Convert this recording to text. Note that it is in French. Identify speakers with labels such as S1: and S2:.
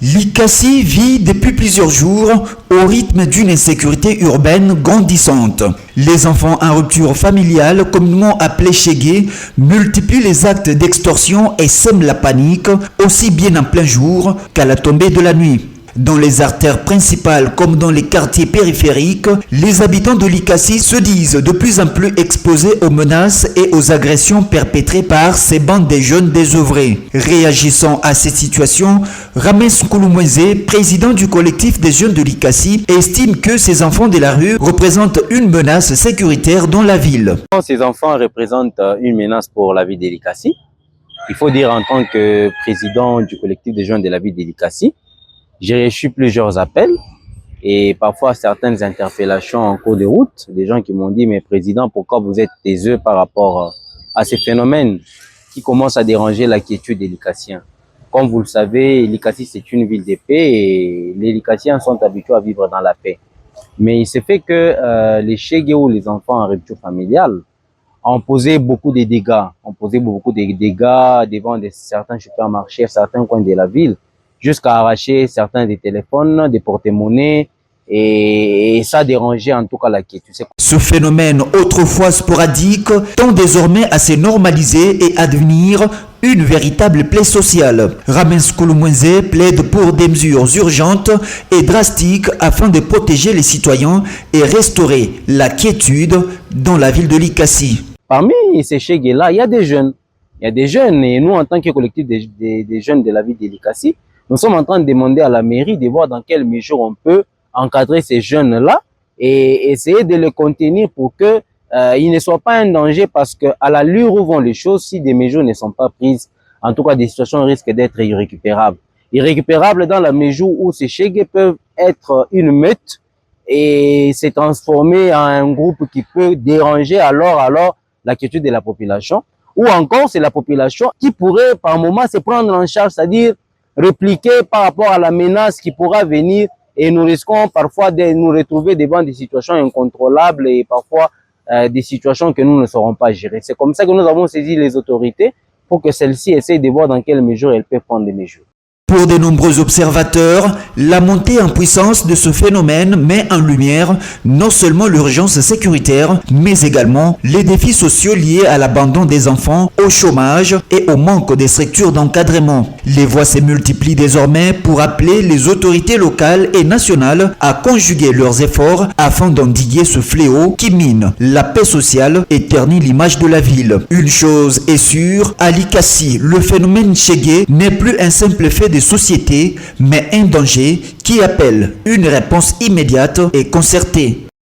S1: Likasi vit depuis plusieurs jours au rythme d'une insécurité urbaine grandissante. Les enfants en rupture familiale, communément appelés chégués, multiplient les actes d'extorsion et sèment la panique, aussi bien en plein jour qu'à la tombée de la nuit. Dans les artères principales comme dans les quartiers périphériques, les habitants de Likasi se disent de plus en plus exposés aux menaces et aux agressions perpétrées par ces bandes de jeunes désœuvrés. Réagissant à cette situation, Rames Kouloumouezé, président du collectif des jeunes de Likasi, estime que ces enfants de la rue représentent une menace sécuritaire dans la ville.
S2: Ces enfants représentent une menace pour la ville de Likasi. Il faut dire en tant que président du collectif des jeunes de la ville de Likasi, j'ai reçu plusieurs appels et parfois certaines interpellations en cours de route. Des gens qui m'ont dit, mais président, pourquoi vous êtes taiseux par rapport à ces phénomènes qui commencent à déranger la quiétude des Likassiens. Comme vous le savez, Likasi c'est une ville de paix et les Likassiens sont habitués à vivre dans la paix. Mais il s'est fait que les chégués ou les enfants en rupture familiale ont posé beaucoup de dégâts. Ont posé beaucoup de dégâts devant certains supermarchés, certains coins de la ville, jusqu'à arracher certains des téléphones, des porte-monnaies, et ça dérangeait en tout cas la quiétude.
S1: Ce phénomène, autrefois sporadique, tend désormais à se normaliser et à devenir une véritable plaie sociale. Rames Kouloumouezé plaide pour des mesures urgentes et drastiques afin de protéger les citoyens et restaurer la quiétude dans la ville de Likasi.
S2: Parmi ces chégués-là, il y a des jeunes. Il y a des jeunes et nous, en tant que collectif des jeunes de la ville de Likasi, nous sommes en train de demander à la mairie de voir dans quelle mesure on peut encadrer ces jeunes-là et essayer de les contenir pour que ils ne soient pas un danger, parce que à l'allure où vont les choses, si des mesures ne sont pas prises, en tout cas des situations risquent d'être irrécupérables. Irrécupérables dans la mesure où ces chégués peuvent être une meute et se transformer en un groupe qui peut déranger alors la quiétude de la population. Ou encore, c'est la population qui pourrait par moment se prendre en charge, c'est-à-dire répliquer par rapport à la menace qui pourra venir, et nous risquons parfois de nous retrouver devant des situations incontrôlables et parfois des situations que nous ne saurons pas gérer. C'est comme ça que nous avons saisi les autorités pour que celles-ci essayent de voir dans quelle mesure elles peuvent prendre des mesures.
S1: Pour de nombreux observateurs, la montée en puissance de ce phénomène met en lumière non seulement l'urgence sécuritaire, mais également les défis sociaux liés à l'abandon des enfants, au chômage et au manque des structures d'encadrement. Les voix se multiplient désormais pour appeler les autorités locales et nationales à conjuguer leurs efforts afin d'endiguer ce fléau qui mine la paix sociale et ternit l'image de la ville. Une chose est sûre, à Likasi, le phénomène chégué n'est plus un simple fait de société, mais un danger qui appelle une réponse immédiate et concertée.